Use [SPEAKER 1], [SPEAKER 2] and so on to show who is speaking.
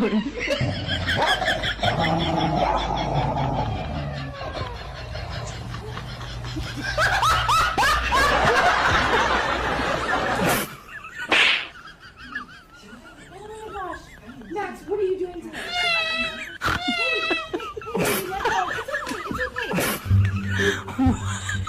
[SPEAKER 1] Max, what are you doing tonight? Hey, let go. It's okay. It's okay.